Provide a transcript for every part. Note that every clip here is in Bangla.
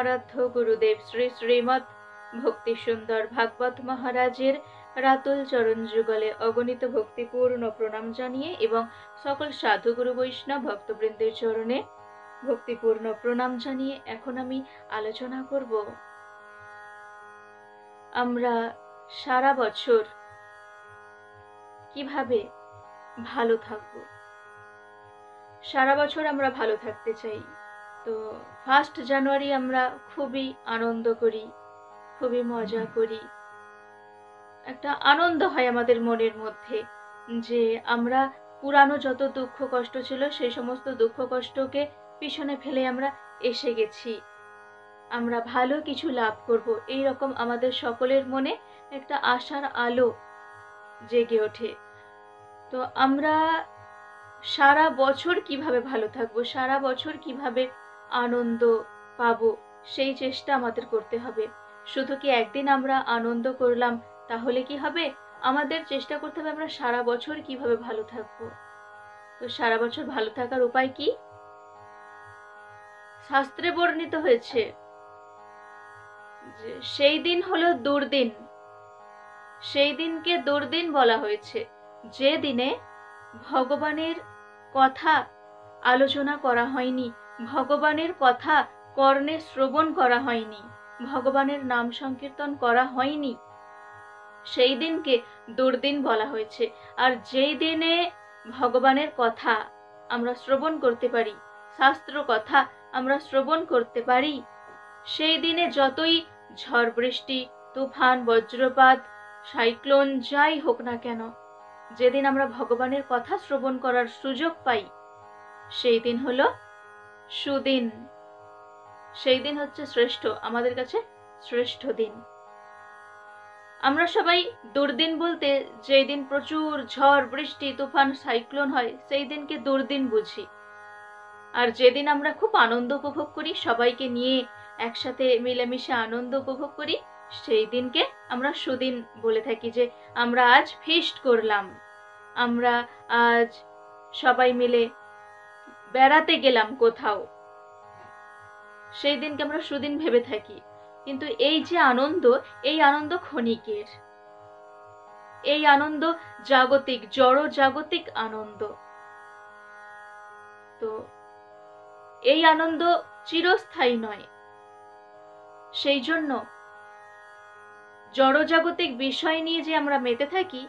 আরাধ্য গুরুদেব শ্রী শ্রীমৎ ভক্তি সুন্দর ভাগবত মহারাজের রাতুল চরণ যুগলে অগণিত ভক্তিপূর্ণ প্রণাম জানিয়ে এবং সকল সাধু গুরু বৈষ্ণব ভক্তবৃন্দের চরণে ভক্তিপূর্ণ প্রণাম জানিয়ে এখন আমি আলোচনা করব আমরা সারা বছর কিভাবে ভালো থাকব। সারা বছর আমরা ভালো থাকতে চাই, তো 1 জানুয়ারি আমরা খুবই আনন্দ করি, খুবই মজা করি, একটা আনন্দ হয় আমাদের মনের মধ্যে যে আমরা পুরানো যত দুঃখ কষ্ট ছিল সেই সমস্ত দুঃখ কষ্টকে পিছনে ফেলে আমরা এসে গেছি, আমরা ভালো কিছু লাভ করব, এই রকম আমাদের সকলের মনে একটা আশার আলো জেগে ওঠে। তো আমরা সারা বছর কিভাবে ভালো থাকবো, সারা বছর কিভাবে আনন্দ পাবো, সেই চেষ্টা আমাদের করতে হবে। শুধু কি একদিন আমরা আনন্দ করলাম তাহলে কি হবে? আমাদের চেষ্টা করতে হবে আমরা সারা বছর কিভাবে ভালো থাকবো। তো সারা বছর ভালো থাকার উপায় কি? শাস্ত্রে বর্ণিত হয়েছে যে সেই দিন হলো দুর্দিন, সেই দিনকে দুর্দিন বলা হয়েছে যে দিনে ভগবানের কথা আলোচনা করা হয়নি, ভগবানের কথা কর্ণে শ্রবণ করা হয়নি, ভগবানের নাম সংকীর্তন করা হয়নি, সেই দিনকে দুর্দিন বলা হয়েছে। আর যেই দিনে ভগবানের কথা আমরা শ্রবণ করতে পারি, শাস্ত্র কথা আমরা শ্রবণ করতে পারি, সেই দিনে যতই ঝড় বৃষ্টি তুফান বজ্রপাত সাইক্লোন যাই হোক না কেন, যেদিন আমরা ভগবানের কথা শ্রবণ করার সুযোগ পাই সেই দিন হলো সুদিন, সেই দিন হচ্ছে শ্রেষ্ঠ, আমাদের কাছে শ্রেষ্ঠ দিন। আমরা সবাই দুর্দিন বলতে যেই দিন প্রচুর ঝড় বৃষ্টি তুফান সাইক্লোন হয় সেই দিনকে দুর্দিন বুঝি, আর যেদিন আমরা খুব আনন্দ উপভোগ করি, সবাইকে নিয়ে একসাথে মিলেমিশে আনন্দ উপভোগ করি, সেই দিনকে আমরা সুদিন বলে থাকি। যে আমরা আজ ফিস্ট করলাম, আমরা আজ সবাই মিলে বেড়াতে গেলাম কোথাও, সেই দিনকে আমরা সুদিন ভেবে থাকি। কিন্তু এই যে আনন্দ, এই আনন্দ ক্ষণিকের, এই আনন্দ জাগতিক, জড় জাগতিক আনন্দ। তো এই আনন্দ চিরস্থায়ী নয়, সেই জন্য জড়জাগতিক বিষয় নিয়ে যে আমরা মেতে থাকি,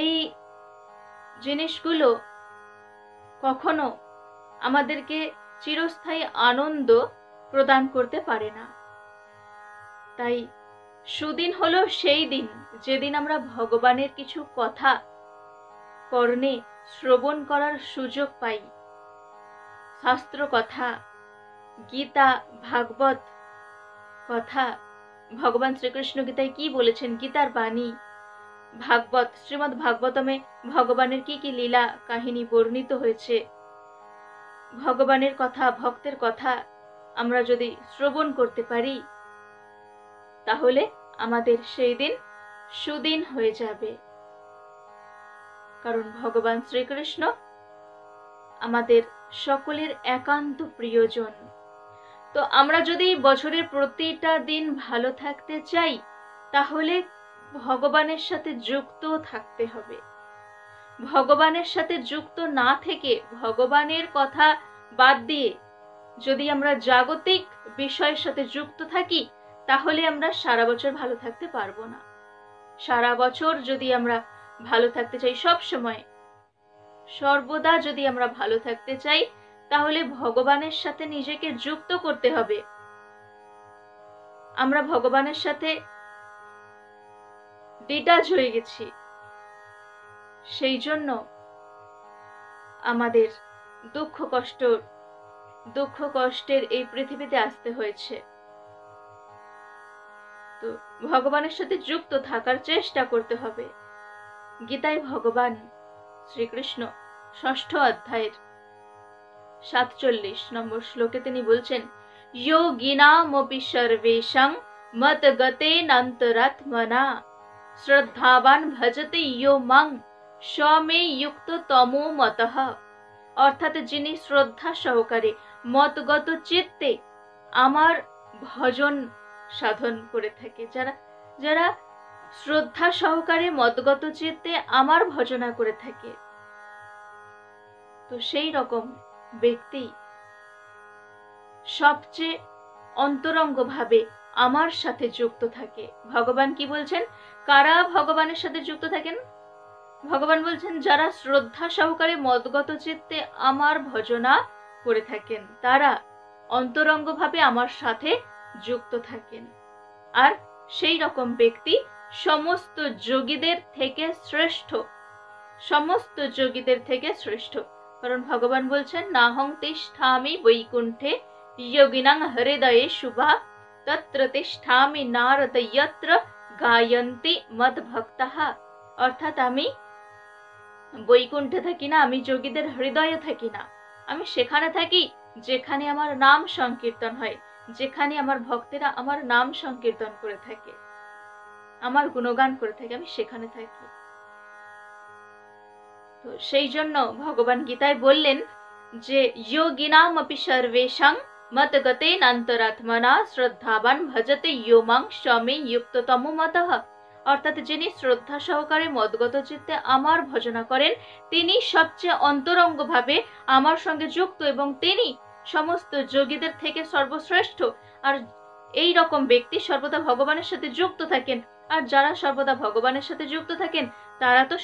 এই জিনিসগুলো কখনো আমাদেরকে চিরস্থায়ী আনন্দ প্রদান করতে পারে না। তাই সুদিন হলো সেই দিন যেদিন আমরা ভগবানের কিছু কথা কর্ণে শ্রবণ করার সুযোগ পাই, শাস্ত্র কথা, গীতা ভাগবত কথা, ভগবান শ্রীকৃষ্ণ গীতায় কি বলেছেন, গীতার বাণী, ভাগবত শ্রীমদ্ ভাগবতমে ভগবানের কি কি লীলা কাহিনী বর্ণিত হয়েছে, ভগবানের কথা ভক্তের কথা আমরা যদি শ্রবণ করতে পারি তাহলে আমাদের সেই দিন সুদিন হয়ে যাবে। কারণ ভগবান শ্রীকৃষ্ণ আমাদের সকলের একান্ত প্রিয়জন। তো আমরা যদি বছরের প্রতিটা দিন ভালো থাকতে চাই তাহলে ভগবানের সাথে যুক্ত থাকতে হবে। ভগবানের সাথে যুক্ত না থেকে, ভগবানের কথা বাদ দিয়ে যদি আমরা জাগতিক বিষয়ের সাথে যুক্ত থাকি তাহলে আমরা সারা বছর ভালো থাকতে পারবো না। সারা বছর যদি আমরা ভালো থাকতে চাই, সব সময় সর্বদা যদি আমরা ভালো থাকতে চাই তাহলে ভগবানের সাথে নিজেকে যুক্ত করতে হবে। আমরা ভগবানের সাথে ডিটাচ হয়ে গেছি, সেই জন্য আমাদের দুঃখ কষ্টের এই পৃথিবীতে আসতে হয়েছে। তো ভগবানের সাথে যুক্ত থাকার চেষ্টা করতে হবে। গীতায় ভগবান শ্রীকৃষ্ণ 6ষ্ঠ অধ্যায়ের 47 নম্বর শ্লোকে তিনি বলছেন, যোগিনামপি সর্বেষাং মতগতেনান্তরাত্মনা শ্রদ্ধাবান ভজতে ইয়ো মাং স্বমে যুক্ত তমো মতঃ। অর্থাৎ যিনি শ্রদ্ধা সহকারে মতগত চিত্তে আমার ভজন সাধন করে থাকে, যারা যারা শ্রদ্ধা সহকারে মদগত চিত্তে আমার ভজনা করে থাকে, তো সেই রকম ব্যক্তি সবচেয়ে অন্তরঙ্গ ভাবে আমার সাথে যুক্ত থাকে। ভগবান কি বলছেন? কারা ভগবানের সাথে যুক্ত থাকেন? ভগবান বলছেন যারা শ্রদ্ধা সহকারে মদগত চিত্তে আমার ভজনা করে থাকেন, তারা অন্তরঙ্গ ভাবে আমার সাথে যুক্ত থাকেন। আর সেই রকম ব্যক্তি সমস্ত যোগীদের থেকে শ্রেষ্ঠ, সমস্ত যোগীদের থেকে শ্রেষ্ঠ। কারণ ভগবান বলছেন নাহং তিষ্ঠামি বৈকুণ্ঠে যোগিনাং হৃদয়ে শুভা তত্র তিষ্ঠামি নারদ যত্র গায়ন্তি মদ ভক্তাঃ। অর্থাৎ আমি বৈকুণ্ঠে থাকি না, আমি যোগীদের হৃদয়ে থাকি না, আমি সেখানে থাকি যেখানে আমার নাম সংকীর্তন হয়, যেখানে আমার ভক্তেরা আমার নাম সংকীর্তন করে থাকে, আমার গুণগান করে থাকে, আমি সেখানে থাকি। তো সেই জন্য ভগবান গীতায় বললেন যে যোগিনাম অপি সর্বেষাং মতগতেন অন্তরাত্মনা শ্রদ্ধাবান ভজতে ইয়ো মাং স্বমে যুক্ততম মতঃ। অর্থাৎ যিনি শ্রদ্ধা সহকারে মদগত চিত্তে আমার ভজনা করেন, তিনি সবচেয়ে অন্তরঙ্গ ভাবে আমার সঙ্গে যুক্ত এবং তিনি সমস্ত যোগীদের থেকে সর্বশ্রেষ্ঠ। আর এই রকম ব্যক্তি সর্বদা ভগবানের সাথে যুক্ত থাকেন। আর যারা সর্বদা ভগবানের সাথে যুক্ত থাকেন তারা তো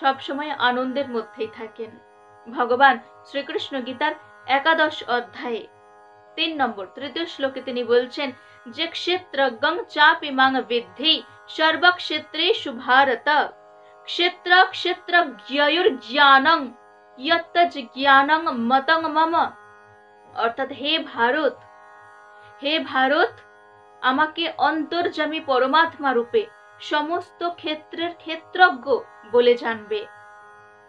সবসময় আনন্দের মধ্যেই থাকেন। ভগবান শ্রীকৃষ্ণ গীতার 11 অধ্যায়ে 3 নম্বর 3য় শ্লোকে তিনি বলছেন যে ক্ষেত্রজ্ঞং চাপি মাং বিদ্ধি সর্বক্ষেত্রেষু ভারত ক্ষেত্র ক্ষেত্রজ্ঞয়োর জ্ঞানং ইয়ত্তজ জ্ঞানং মতং মম। অর্থাৎ হে ভারত আমাকে অন্তর্যামী পরমাত্মা রূপে সমস্ত ক্ষেত্রের ক্ষেত্রজ্ঞ বলে জানবে।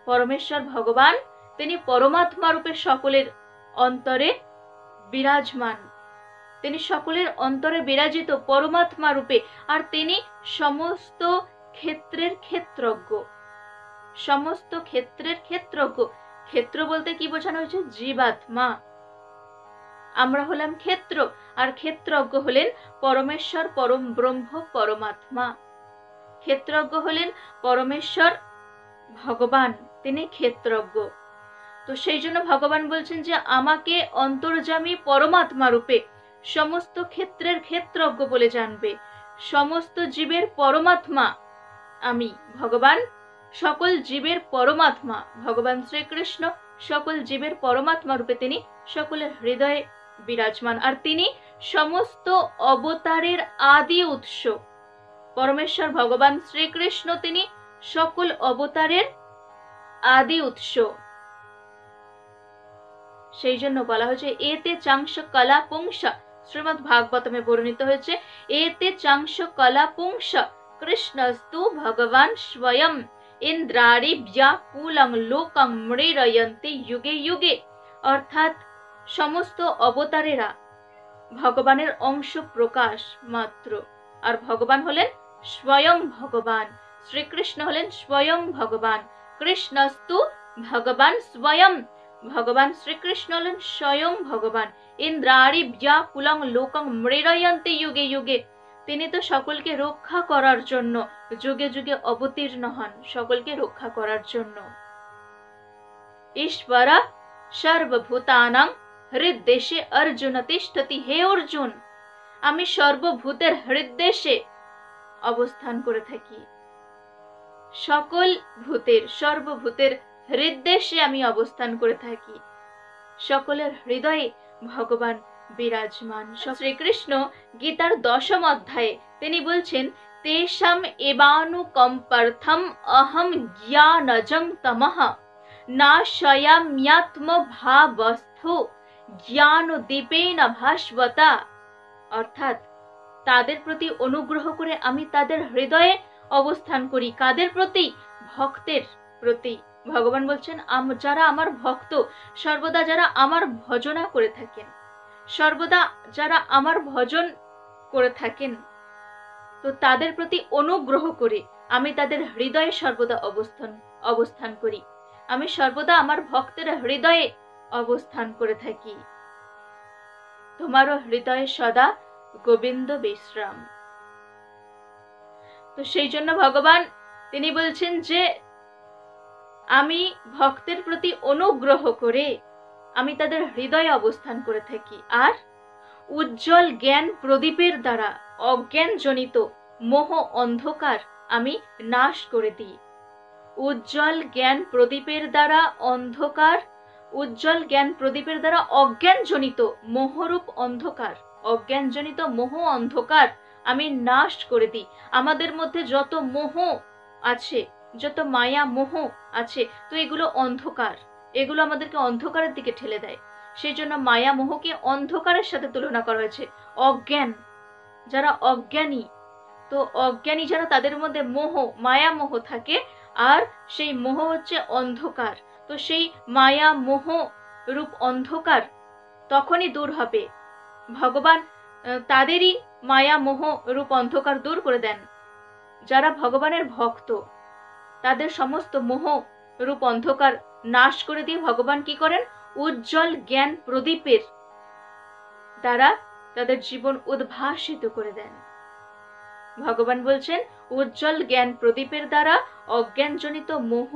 পরমেশ্বর ভগবান তিনি পরমাত্মা রূপে সকলের অন্তরে বিরাজমান, তিনি সকলের অন্তরে বিরাজিত পরমাত্মা রূপে, আর তিনি সমস্ত ক্ষেত্রের ক্ষেত্রজ্ঞ, সমস্ত ক্ষেত্রের ক্ষেত্রজ্ঞ। ক্ষেত্র বলতে কি বোঝানো হয়েছে? জীবাত্মা। আমরা হলাম ক্ষেত্র, আর ক্ষেত্রজ্ঞ হলেন পরমেশ্বর পরম ব্রহ্ম পরমাত্মা। ক্ষেত্রজ্ঞ হলেন পরমেশ্বর ভগবান, তিনি ক্ষেত্রজ্ঞ। তো সেই জন্য ভগবান বলছেন যে আমাকে অন্তর্যামী পরমাত্মা রূপে সমস্ত ক্ষেত্রের ক্ষেত্রজ্ঞ বলে জানবে। সমস্ত জীবের পরমাত্মা আমি, ভগবান সকল জীবের পরমাত্মা, ভগবান শ্রীকৃষ্ণ সকল জীবের পরমাত্মা রূপে তিনি সকলের হৃদয়ে বিরাজমান, আর তিনি সমস্ত অবতারের আদি উৎস। পরমেশ্বর ভগবান শ্রীকৃষ্ণ তিনি সকল অবতারের আদি উৎস। সেই জন্য বলা হয়েছে এতে চাংশ কলা পুংস, শ্রীমদ্ ভাগবতমে বর্ণিত হয়েছে এতে চাংশ কলা পুংস কৃষ্ণস্তু ভগবান স্বয়ং ইন্দ্রাণি ব্যাকুলং লোকং মৃরয়ন্তি যুগে যুগে। অর্থাৎ সমস্ত অবতারেরা ভগবানের অংশ প্রকাশ মাত্র, আর ভগবান হলেন স্বয়ং ভগবান, শ্রীকৃষ্ণ হলেন স্বয়ং ভগবান। কৃষ্ণস্তু ভগবান স্বয়ং, ভগবান শ্রীকৃষ্ণ হলেন স্বয়ং ভগবান। ইন্দ্রাণি ব্যাকুলং লোকং মৃরয়ন্তি যুগে যুগে, তিনি তো সকলকে রক্ষা করার জন্য যুগে যুগে অবতীর্ণ হন, সকলকে রক্ষা করার জন্য। ঈশ্বর সর্বভূতানাং হৃদ্দেশে অর্জুন তিষ্ঠতি। হে অর্জুন, আমি সর্বভূতের হৃদ্দেশে অবস্থান করে থাকি, সকল ভূতের সর্বভূতের হৃদ্দেশে আমি অবস্থান করে থাকি, সকলের হৃদয়ে ভগবান বিরাজমান। শ্রীকৃষ্ণ গীতার 10 অধ্যায়ে তিনি বলছেন তেষাম এবানুকম্পার্থম অহম জ্ঞানজং তমঃ নাশয়াম্যাত্ম ভাবস্থো জ্ঞান দীপেন ভাস্বতা। অর্থাৎ তাদের প্রতি অনুগ্রহ করে আমি তাদের হৃদয়ে অবস্থান করি। কাদের প্রতি? ভক্তের প্রতি। ভগবান বলছেন যারা আমার ভক্ত, সর্বদা যারা আমার ভজনা করে থাকেন, সর্বদা যারা আমার ভজন করে থাকেন, তো তাদের প্রতি অনুগ্রহ করে আমি তাদের হৃদয়ে সর্বদা অবস্থান করি। আমি সর্বদা আমার ভক্তের হৃদয়ে অবস্থান করে থাকি। তোমারও হৃদয়ে সদা গোবিন্দ বিশ্রাম। তো সেই জন্য ভগবান তিনি বলছেন যে আমি ভক্তের প্রতি অনুগ্রহ করে আমি তাদের হৃদয়ে অবস্থান করে থাকি, আর উজ্জ্বল জ্ঞান প্রদীপের দ্বারা অজ্ঞানজনিত মোহ অন্ধকার আমি নাশ করে দিই। উজ্জ্বল জ্ঞান প্রদীপের দ্বারা অজ্ঞানজনিত মোহরূপ অন্ধকার, অজ্ঞানজনিত মোহ অন্ধকার আমি নাশ করে দিই। আমাদের মধ্যে যত মোহ আছে, যত মায়া মোহ আছে, তো এগুলো অন্ধকার, এগুলো আমাদেরকে অন্ধকারের দিকে ঠেলে দেয়। সেই জন্য মায়া মোহকে অন্ধকারের সাথে তুলনা করা হয়েছে। অজ্ঞান, যারা অজ্ঞানী, তো অজ্ঞানী যারা, তাদের মধ্যে মোহ, মায়া মোহ থাকে, আর সেই মোহ হচ্ছে অন্ধকার। তো সেই মায়া মোহ রূপ অন্ধকার তখনই দূর হবে, ভগবান তাদেরই মায়া মোহ রূপ অন্ধকার দূর করে দেন। যারা ভগবানের ভক্ত, তাদের সমস্ত মোহ রূপ অন্ধকার নাশ করে দিয়ে ভগবান কি করেন? উজ্জ্বল জ্ঞান প্রদীপের দ্বারা তাদের জীবন উদ্ভাসিত করে দেন। ভগবান বলছেন উজ্জ্বল জ্ঞান প্রদীপের দ্বারা অজ্ঞানজনিত মোহ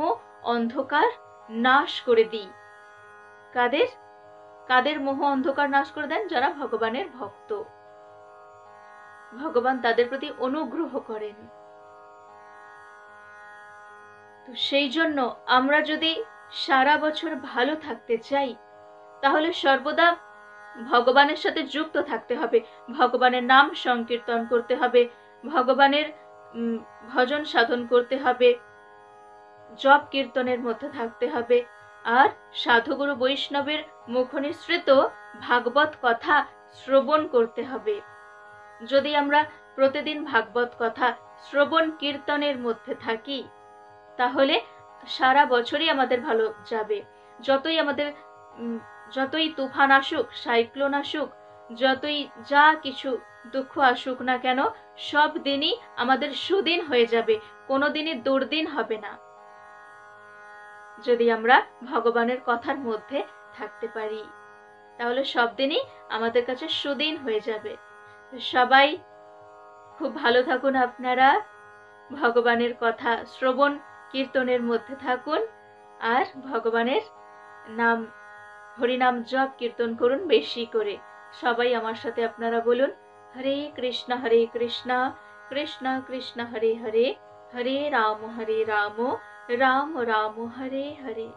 অন্ধকার নাশ করে দিই। কাদের কাদের মোহ অন্ধকার নাশ করে দেন? যারা ভগবানের ভক্ত। ভগবান তাদের প্রতি অনুগ্রহ করেন। তো সেই জন্য আমরা যদি সারা বছর ভালো থাকতে চাই, তাহলে সর্বদা ভগবানের সাথে যুক্ত থাকতে হবে, ভগবানের নাম সংকীর্তন করতে হবে, ভগবানের ভজন সাধন করতে হবে, জপ কীর্তনের মধ্যে থাকতে হবে, আর সাধুগুরু বৈষ্ণবের মুখনিসৃত ভাগবত কথা শ্রবণ করতে হবে। যদি আমরা প্রতিদিন ভাগবত কথা শ্রবণ কীর্তনের মধ্যে থাকি, তাহলে সারা বছরই আমাদের ভালো যাবে। যতই তুফান আসুক, সাইক্লোন আসুক, যতই যা কিছু দুঃখ আসুক না কেন, সব দিনই আমাদের সুদিন হয়ে যাবে, কোনোদিনই দুর্দিন হবে না, যদি আমরা ভগবানের কথার মধ্যে থাকতে পারি। তাহলে সব দিনই আমাদের কাছে সুদিন হয়ে যাবে। সবাই খুব ভালো থাকুন, আপনারা ভগবানের কথা শ্রবণ কীর্তনের মধ্যে থাকুন, আর ভগবানের নাম হরিনাম জপ কীর্তন করুন বেশি করে। সবাই আমার সাথে আপনারা বলুন, হরে কৃষ্ণ কৃষ্ণ কৃষ্ণ হরে হরে, হরে রাম রাম রাম হরে হরে।